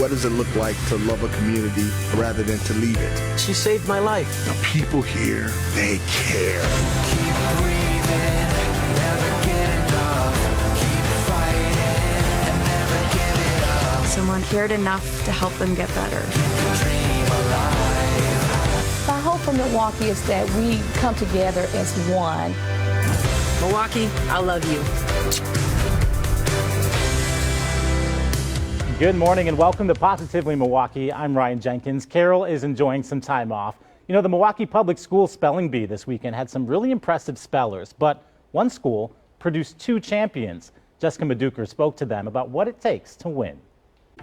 What does it look like to love a community rather than to leave it? She saved my life. The people here, they care. Keep breathing, never get enough. Keep fighting and never give it up. Someone cared enough to help them get better. Dream alive. My hope for Milwaukee is that we come together as one. Milwaukee, I love you. Good morning and welcome to Positively Milwaukee. I'm Ryan Jenkins. Carol is enjoying some time off. You know, the Milwaukee Public Schools Spelling Bee this weekend had some really impressive spellers, but one school produced 2 champions. Jessica Maduker spoke to them about what it takes to win.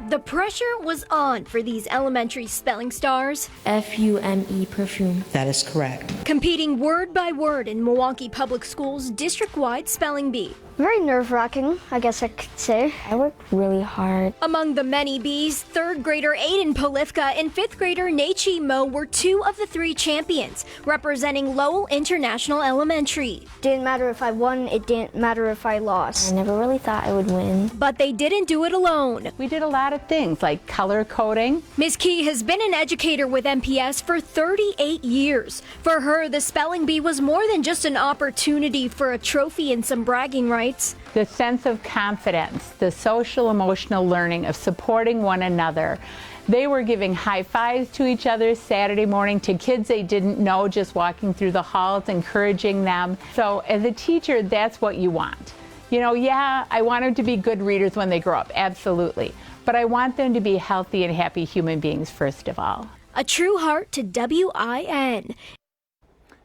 The pressure was on for these elementary spelling stars. F-U-M-E, perfume. That is correct. Competing word by word in Milwaukee Public Schools district-wide spelling bee. Very nerve-wracking, I guess I could say. I worked really hard. Among the many bees, 3rd grader Aiden Polifka and 5th grader Nachi Mo were 2 of the 3 champions, representing Lowell International Elementary. Didn't matter if I won, it didn't matter if I lost. I never really thought I would win. But they didn't do it alone. We did a lot of things like color coding. Ms. Key has been an educator with MPS for 38 years. For her, the spelling bee was more than just an opportunity for a trophy and some bragging rights. The sense of confidence, the social emotional learning of supporting one another. They were giving high fives to each other Saturday morning to kids they didn't know, just walking through the halls, encouraging them. So as a teacher, that's what you want. You know, yeah, I want them to be good readers when they grow up, absolutely. But I want them to be healthy and happy human beings first of all. A true heart to WIN.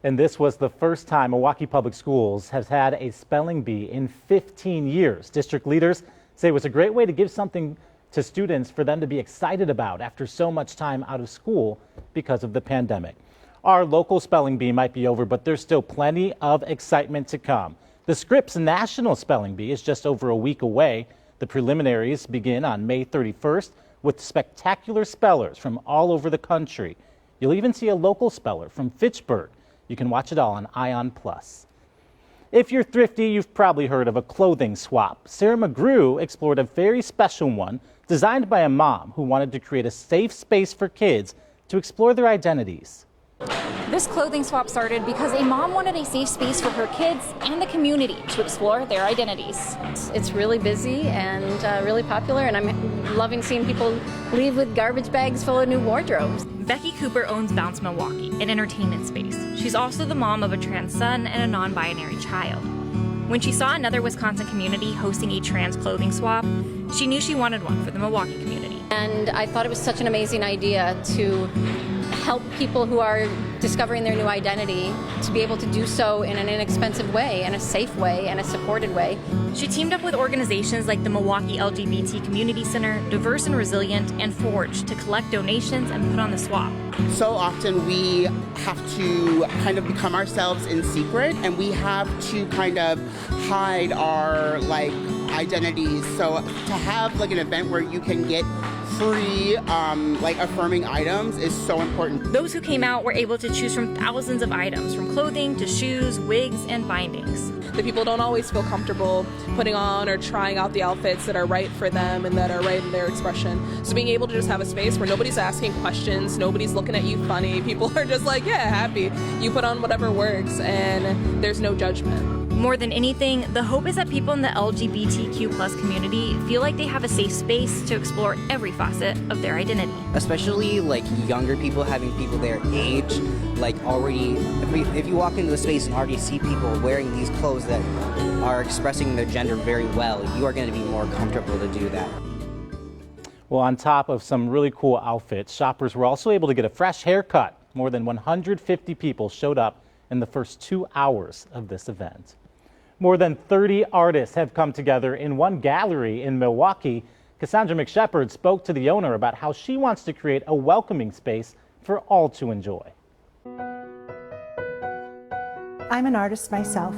And this was the first time Milwaukee Public Schools has had a spelling bee in 15 years. District leaders say it was a great way to give something to students for them to be excited about after so much time out of school because of the pandemic. Our local spelling bee might be over, but there's still plenty of excitement to come. The Scripps National Spelling Bee is just over a week away. The preliminaries begin on May 31st with spectacular spellers from all over the country. You'll even see a local speller from Fitchburg. You can watch it all on Ion Plus. If you're thrifty, you've probably heard of a clothing swap. Sarah McGrew explored a very special one designed by a mom who wanted to create a safe space for kids to explore their identities. This clothing swap started because a mom wanted a safe space for her kids and the community to explore their identities. It's really busy and really popular, and I'm loving seeing people leave with garbage bags full of new wardrobes. Becky Cooper owns Bounce Milwaukee, an entertainment space. She's also the mom of a trans son and a non-binary child. When she saw another Wisconsin community hosting a trans clothing swap, she knew she wanted one for the Milwaukee community. And I thought it was such an amazing idea to help people who are discovering their new identity to be able to do so in an inexpensive way, in a safe way, and a supported way. She teamed up with organizations like the Milwaukee LGBT Community Center, Diverse and Resilient, and Forge to collect donations and put on the swap. So often we have to kind of become ourselves in secret, and we have to kind of hide our identities. So to have an event where you can get free affirming items is so important. Those who came out were able to choose from thousands of items, from clothing to shoes, wigs, and bindings. The people don't always feel comfortable putting on or trying out the outfits that are right for them and that are right in their expression. So being able to just have a space where nobody's asking questions, nobody's looking at you funny, people are just happy. You put on whatever works and there's no judgment. More than anything, the hope is that people in the LGBTQ+ community feel like they have a safe space to explore every facet of their identity. Especially younger people, having people their age, already, if you walk into a space and already see people wearing these clothes that are expressing their gender very well, you are going to be more comfortable to do that. Well, on top of some really cool outfits, shoppers were also able to get a fresh haircut. More than 150 people showed up in the first 2 hours of this event. More than 30 artists have come together in one gallery in Milwaukee. Cassandra McShepard spoke to the owner about how she wants to create a welcoming space for all to enjoy. I'm an artist myself,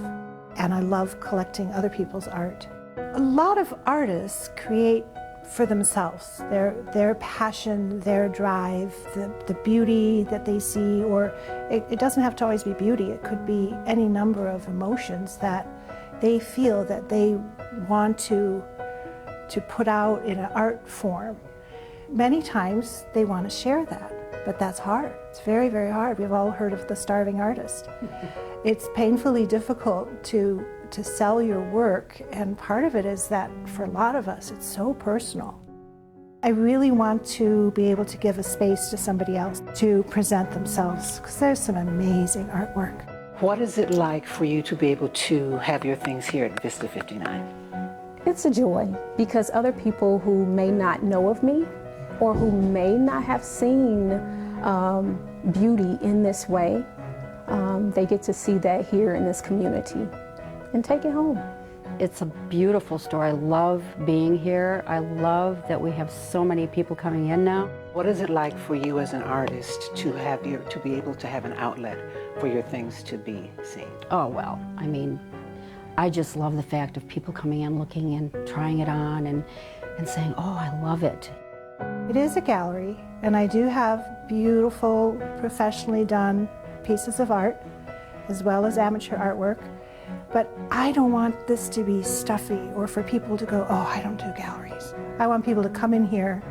and I love collecting other people's art. A lot of artists create for themselves, their passion, their drive, the beauty that they see, or it doesn't have to always be beauty. It could be any number of emotions that they feel that they want to put out in an art form. Many times they want to share that, but that's hard. It's very, very hard. We've all heard of the starving artist. It's painfully difficult to sell your work, and part of it is that for a lot of us, it's so personal. I really want to be able to give a space to somebody else to present themselves, because there's some amazing artwork. What is it like for you to be able to have your things here at Vista 59? It's a joy, because other people who may not know of me or who may not have seen beauty in this way, they get to see that here in this community and take it home. It's a beautiful store. I love being here. I love that we have so many people coming in now. What is it like for you as an artist to be able to have an outlet for your things to be seen? Oh, well, I mean, I just love the fact of people coming in, looking and trying it on and saying, oh, I love it. It is a gallery, and I do have beautiful, professionally done pieces of art, as well as amateur artwork. But I don't want this to be stuffy or for people to go, oh, I don't do galleries. I want people to come in here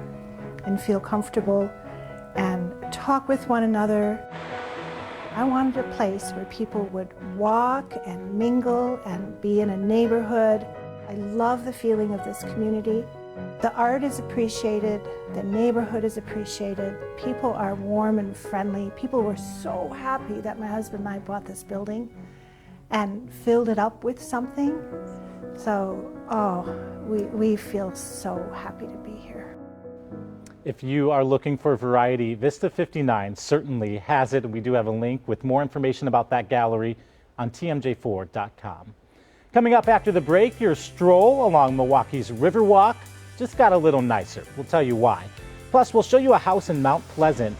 and feel comfortable and talk with one another. I wanted a place where people would walk and mingle and be in a neighborhood. I love the feeling of this community. The art is appreciated, the neighborhood is appreciated, people are warm and friendly. People were so happy that my husband and I bought this building and filled it up with something. So, we feel so happy to be here. If you are looking for variety, Vista 59 certainly has it. We do have a link with more information about that gallery on tmj4.com. Coming up after the break, your stroll along Milwaukee's Riverwalk just got a little nicer. We'll tell you why. Plus, we'll show you a house in Mount Pleasant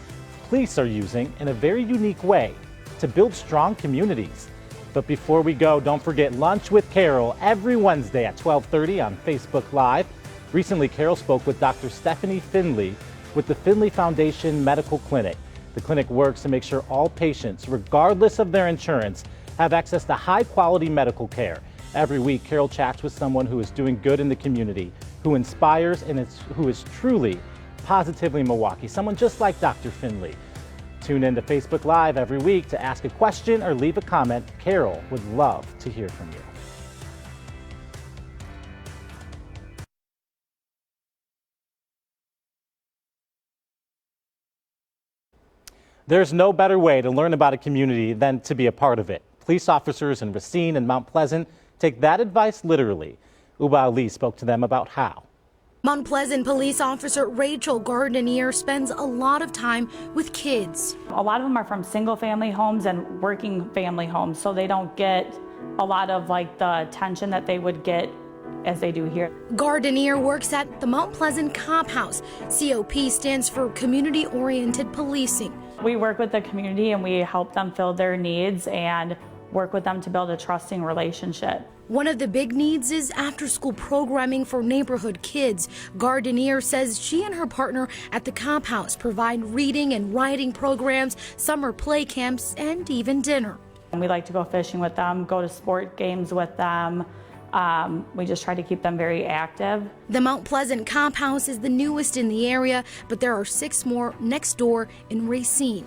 police are using in a very unique way to build strong communities. But before we go, don't forget Lunch with Carol every Wednesday at 12:30 on Facebook Live. Recently, Carol spoke with Dr. Stephanie Finley with the Finley Foundation Medical Clinic. The clinic works to make sure all patients, regardless of their insurance, have access to high-quality medical care. Every week, Carol chats with someone who is doing good in the community, who inspires and who is truly positively Milwaukee, someone just like Dr. Finley. Tune in to Facebook Live every week to ask a question or leave a comment. Carol would love to hear from you. There's no better way to learn about a community than to be a part of it. Police officers in Racine and Mount Pleasant take that advice literally. Uba Ali spoke to them about how. Mount Pleasant police officer Rachel Gardenier spends a lot of time with kids. A lot of them are from single family homes and working family homes, so they don't get a lot of the attention that they would get as they do here. Gardenier works at the Mount Pleasant Cop House. COP stands for Community Oriented Policing. We work with the community and we help them fill their needs and work with them to build a trusting relationship. One of the big needs is after-school programming for neighborhood kids. Gardenier says she and her partner at the Cop House provide reading and writing programs, summer play camps, and even dinner. And we like to go fishing with them, go to sport games with them. We just try to keep them very active. The Mount Pleasant Cop House is the newest in the area, but there are 6 more next door in Racine.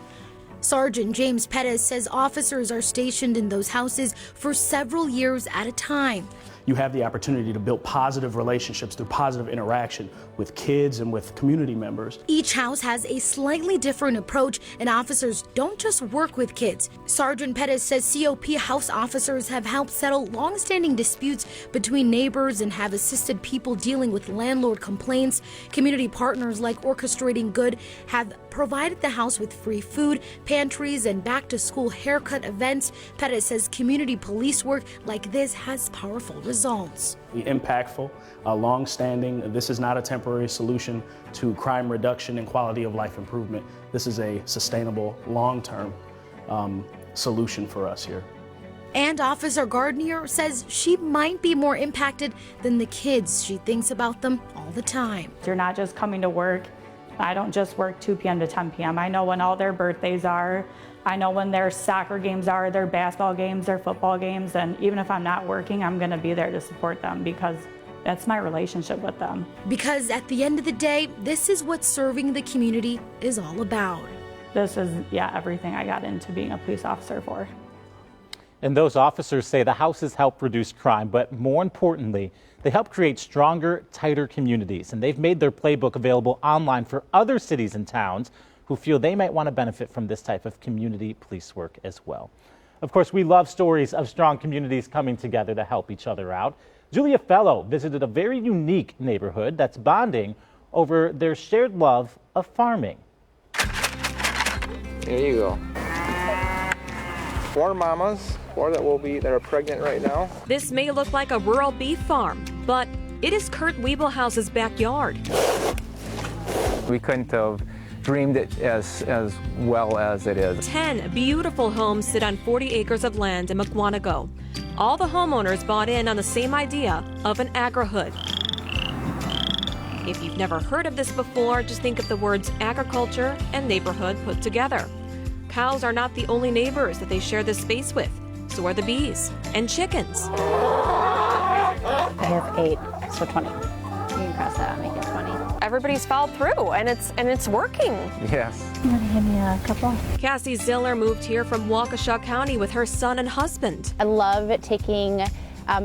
Sergeant James Pettis says officers are stationed in those houses for several years at a time. You have the opportunity to build positive relationships through positive interaction with kids and with community members. Each house has a slightly different approach, and officers don't just work with kids. Sergeant Pettis says COP house officers have helped settle long-standing disputes between neighbors and have assisted people dealing with landlord complaints. Community partners like Orchestrating Good have provided the house with free food, pantries, and back-to-school haircut events. Pettis says community police work like this has powerful results. Impactful, long-standing. This is not a temporary solution to crime reduction and quality of life improvement. This is a sustainable, long-term solution for us here. And Officer Gardenier says she might be more impacted than the kids. She thinks about them all the time. You're not just coming to work. I don't just work 2 p.m. to 10 p.m. I know when all their birthdays are. I know when their soccer games are, their basketball games, their football games, and even if I'm not working, I'm going to be there to support them because that's my relationship with them. Because at the end of the day, this is what serving the community is all about. This is, everything I got into being a police officer for. And those officers say the houses help reduce crime, but more importantly, they help create stronger, tighter communities. And they've made their playbook available online for other cities and towns who feel they might want to benefit from this type of community police work as well. Of course, we love stories of strong communities coming together to help each other out. Julia Fellow visited a very unique neighborhood that's bonding over their shared love of farming. There you go. 4 mamas, 4 that are pregnant right now. This may look like a rural beef farm, but it is Kurt Wiebelhaus's backyard. We couldn't have dreamed it as well as it is. 10 beautiful homes sit on 40 acres of land in Mukwonago. All the homeowners bought in on the same idea of an agrihood. If you've never heard of this before, just think of the words agriculture and neighborhood put together. Cows are not the only neighbors that they share this space with. So are the bees and chickens. I have 8, so 20. You can cross that out, make it 20. Everybody's followed through, and it's working. Yes. You want to hand me a couple? Cassie Ziller moved here from Waukesha County with her son and husband. I love taking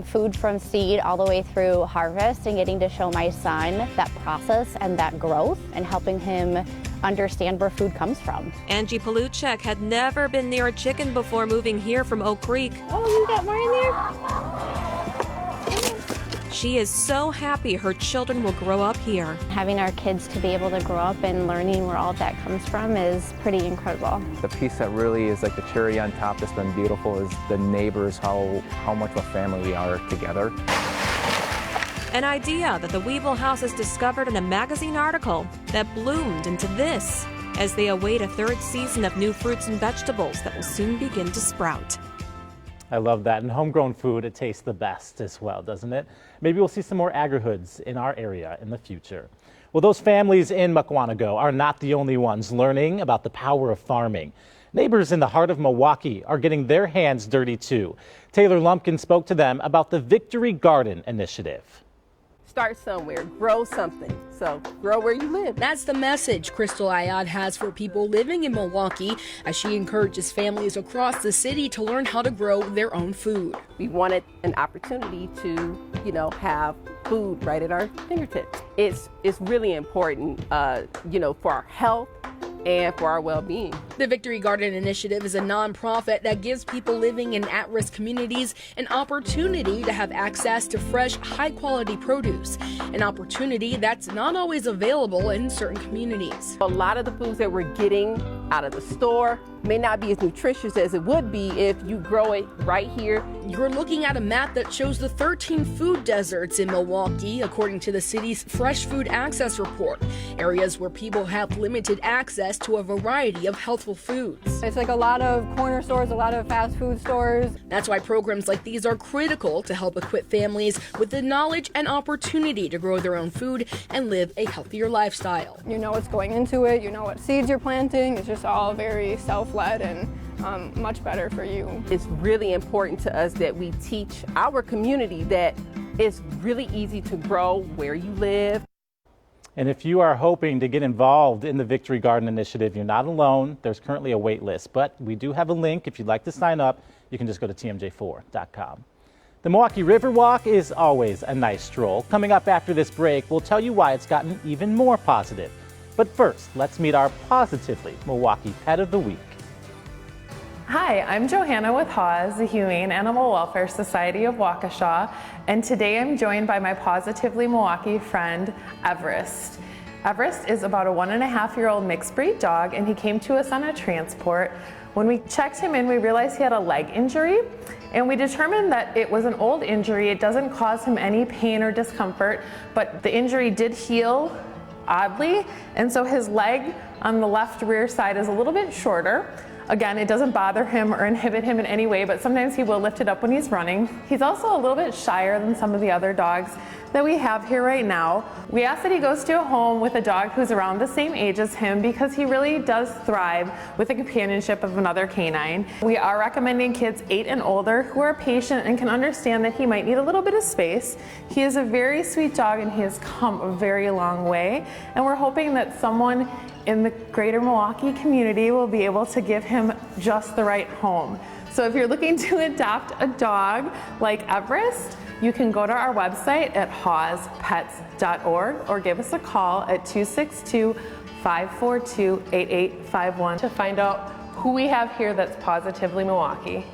food from seed all the way through harvest and getting to show my son that process and that growth and helping him understand where food comes from. Angie Paluchek had never been near a chicken before moving here from Oak Creek. Oh, you got more in there? She is so happy her children will grow up here. Having our kids to be able to grow up and learning where all of that comes from is pretty incredible. The piece that really is like the cherry on top that's been beautiful is the neighbors, how much of a family we are together. An idea that the Wiebelhauses discovered in a magazine article that bloomed into this as they await a 3rd season of new fruits and vegetables that will soon begin to sprout. I love that. And homegrown food, it tastes the best as well, doesn't it? Maybe we'll see some more agrihoods in our area in the future. Well, those families in Mukwonago are not the only ones learning about the power of farming. Neighbors in the heart of Milwaukee are getting their hands dirty too. Taylor Lumpkin spoke to them about the Victory Garden initiative. Start somewhere, grow something. So grow where you live. That's the message Crystal Ayad has for people living in Milwaukee as she encourages families across the city to learn how to grow their own food. We wanted an opportunity to, have food right at our fingertips. It's really important, for our health and for our well-being. The Victory Garden Initiative is a nonprofit that gives people living in at-risk communities an opportunity to have access to fresh, high-quality produce, an opportunity that's not always available in certain communities. A lot of the foods that we're getting out of the store may not be as nutritious as it would be if you grow it right here. You're looking at a map that shows the 13 food deserts in Milwaukee, according to the city's Fresh Food Access Report, areas where people have limited access to a variety of healthful foods. It's like a lot of corner stores, a lot of fast food stores. That's why programs like these are critical to help equip families with the knowledge and opportunity to grow their own food and live a healthier lifestyle. You know what's going into it, you know what seeds you're planting. It's just all very self-led and much better for you. It's really important to us that we teach our community that it's really easy to grow where you live. And if you are hoping to get involved in the Victory Garden Initiative, you're not alone. There's currently a wait list, but we do have a link. If you'd like to sign up, you can just go to tmj4.com. The Milwaukee Riverwalk is always a nice stroll. Coming up after this break, we'll tell you why it's gotten even more positive. But first, let's meet our Positively Milwaukee Pet of the Week. Hi, I'm Johanna with Haws, the Humane Animal Welfare Society of Waukesha, and today I'm joined by my Positively Milwaukee friend, Everest. Everest is about a 1.5-year-old mixed breed dog, and he came to us on a transport. When we checked him in, we realized he had a leg injury, and we determined that it was an old injury. It doesn't cause him any pain or discomfort, but the injury did heal oddly, and so his leg on the left rear side is a little bit shorter. Again, it doesn't bother him or inhibit him in any way, but sometimes he will lift it up when he's running. He's also a little bit shyer than some of the other dogs, that we have here right now. We ask that he goes to a home with a dog who's around the same age as him because he really does thrive with the companionship of another canine. We are recommending kids 8 and older who are patient and can understand that he might need a little bit of space. He is a very sweet dog and he has come a very long way, and we're hoping that someone in the greater Milwaukee community will be able to give him just the right home. So if you're looking to adopt a dog like Everest, you can go to our website at hawspets.org or give us a call at 262-542-8851 to find out who we have here that's positively Milwaukee.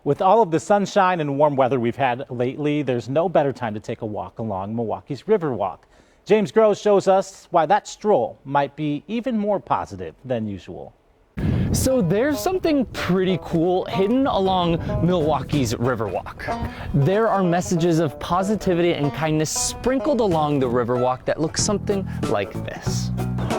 With all of the sunshine and warm weather we've had lately, there's no better time to take a walk along Milwaukee's Riverwalk. James Groh shows us why that stroll might be even more positive than usual. So there's something pretty cool hidden along Milwaukee's Riverwalk. There are messages of positivity and kindness sprinkled along the Riverwalk that look something like this.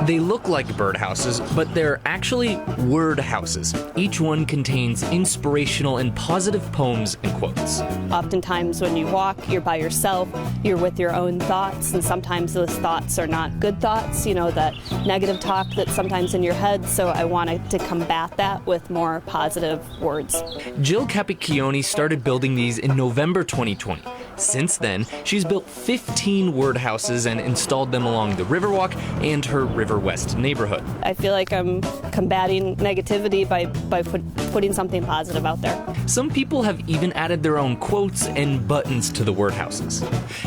They look like birdhouses, but they're actually word houses. Each one contains inspirational and positive poems and quotes. Oftentimes when you walk, you're by yourself, you're with your own thoughts, and sometimes those thoughts are not good thoughts, you know, that negative talk that's sometimes in your head, so I wanted to combat that with more positive words. Jill Capecchioni started building these in November 2020. Since then, she's built 15 word houses and installed them along the Riverwalk and her River West neighborhood. I feel like I'm combating negativity by putting something positive out there. Some people have even added their own quotes and buttons to the word houses.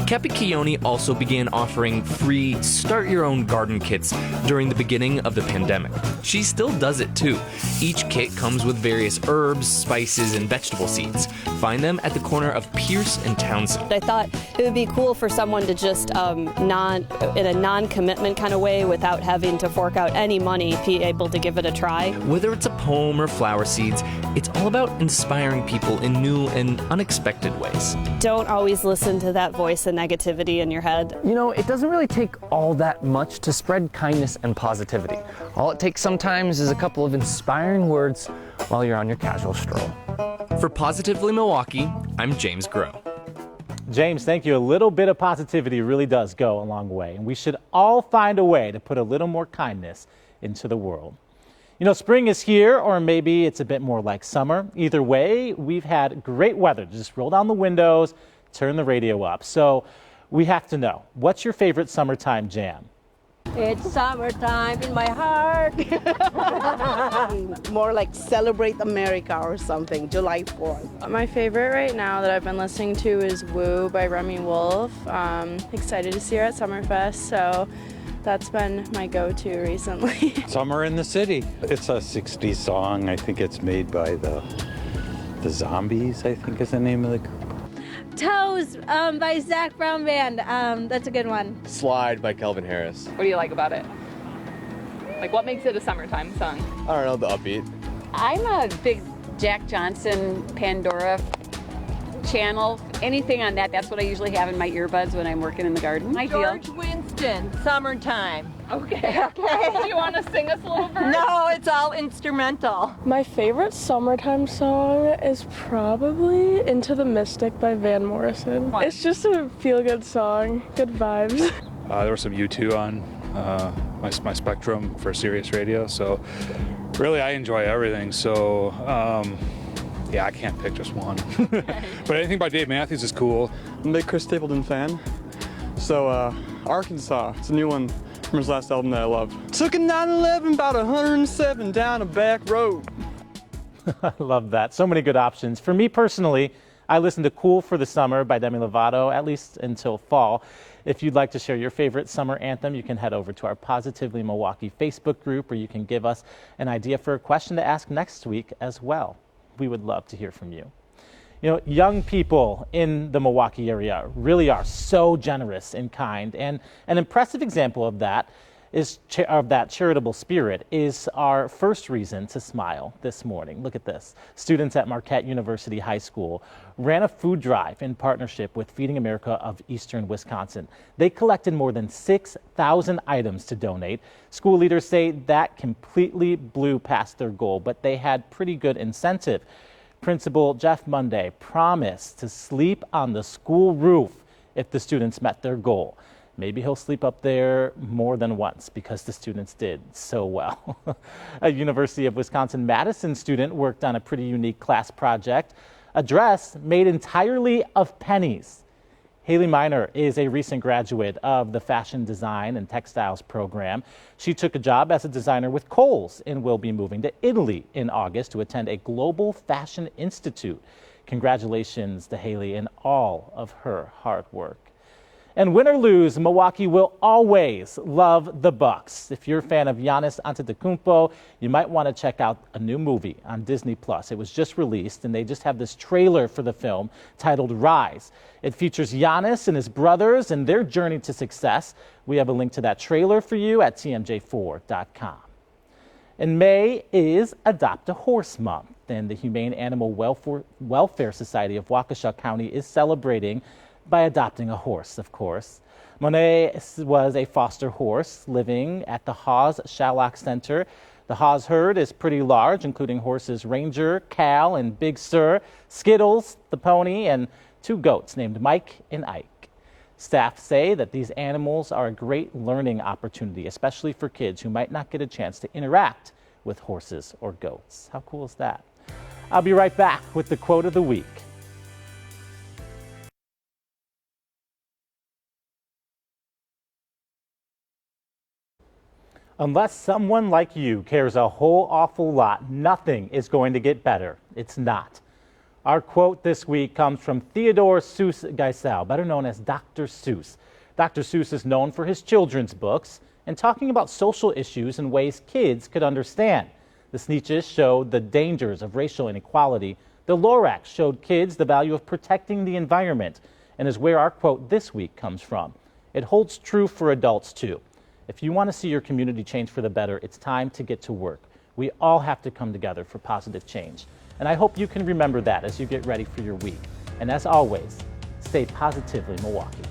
Capecchioni also began offering free start your own garden kits during the beginning of the pandemic. She still does it too. Each kit comes with various herbs, spices, and vegetable seeds. Find them at the corner of Pierce and Townsend. I thought it would be cool for someone to just in a non-commitment kind of way, without having to fork out any money, be able to give it a try. Whether it's a poem or flower seeds, it's all about inspiring people in new and unexpected ways. Don't always listen to that voice of negativity in your head. You know, it doesn't really take all that much to spread kindness and positivity. All it takes sometimes is a couple of inspiring words while you're on your casual stroll. For Positively Milwaukee, I'm James Groh. James, thank you. A little bit of positivity really does go a long way, and we should all find a way to put a little more kindness into the world. You know, spring is here, or maybe it's a bit more like summer. Either way, we've had great weather. Just roll down the windows, turn the radio up. So we have to know, what's your favorite summertime jam? It's summertime in my heart. More like Celebrate America or something, July 4th. My favorite right now that I've been listening to is Woo by Remy Wolf. Excited to see her at Summerfest, so that's been my go-to recently. Summer in the City. It's a 60s song. I think it's made by the Zombies, I think is the name of the group. Toes by Zach Brown Band. That's a good one. Slide by Calvin Harris. What do you like about it? Like, what makes it a summertime song? I don't know, the upbeat. I'm a big Jack Johnson, Pandora channel. Anything on that, that's what I usually have in my earbuds when I'm working in the garden. George Winston, Summertime. Okay. Okay. Do you want to sing us a little bit? No, it's all instrumental. My favorite summertime song is probably Into the Mystic by Van Morrison. It's just a feel-good song, good vibes. There was some U2 on my Spectrum for Sirius Radio, so really I enjoy everything. So yeah, I can't pick just one. But anything by Dave Matthews is cool. I'm a big Chris Stapleton fan. So Arkansas, it's a new one from his last album that I love. Took a 911 about 107 down a back road. I love that. So many good options. For me personally, I listen to Cool for the Summer by Demi Lovato, at least until fall. If you'd like to share your favorite summer anthem, you can head over to our Positively Milwaukee Facebook group, or you can give us an idea for a question to ask next week as well. We would love to hear from you. You know, young people in the Milwaukee area really are so generous and kind, and an impressive example of that of that charitable spirit is our first reason to smile this morning. Look at this. Students at Marquette University High School ran a food drive in partnership with Feeding America of Eastern Wisconsin. They collected more than 6,000 items to donate. School leaders say that completely blew past their goal, but they had pretty good incentive. Principal Jeff Monday promised to sleep on the school roof if the students met their goal. Maybe he'll sleep up there more than once because the students did so well. A University of Wisconsin-Madison student worked on a pretty unique class project, a dress made entirely of pennies. Haley Miner is a recent graduate of the Fashion Design and Textiles program. She took a job as a designer with Kohl's and will be moving to Italy in August to attend a global fashion institute. Congratulations to Haley and all of her hard work. And win or lose, Milwaukee will always love the Bucks. If you're a fan of Giannis Antetokounmpo, you might want to check out a new movie on Disney+. It was just released, and they just have this trailer for the film titled Rise. It features Giannis and his brothers and their journey to success. We have a link to that trailer for you at tmj4.com. In May is Adopt a Horse Month, and the Humane Animal Welfare Society of Waukesha County is celebrating by adopting a horse, of course. Monet was a foster horse living at the Hawes Shallock Center. The Hawes herd is pretty large, including horses Ranger, Cal, and Big Sur, Skittles, the pony, and 2 goats named Mike and Ike. Staff say that these animals are a great learning opportunity, especially for kids who might not get a chance to interact with horses or goats. How cool is that? I'll be right back with the quote of the week. Unless someone like you cares a whole awful lot, nothing is going to get better. It's not. Our quote this week comes from Theodore Seuss Geisel, better known as Dr. Seuss. Dr. Seuss is known for his children's books and talking about social issues in ways kids could understand. The Sneetches showed the dangers of racial inequality. The Lorax showed kids the value of protecting the environment, and is where our quote this week comes from. It holds true for adults too. If you want to see your community change for the better, it's time to get to work. We all have to come together for positive change. And I hope you can remember that as you get ready for your week. And as always, stay positively Milwaukee.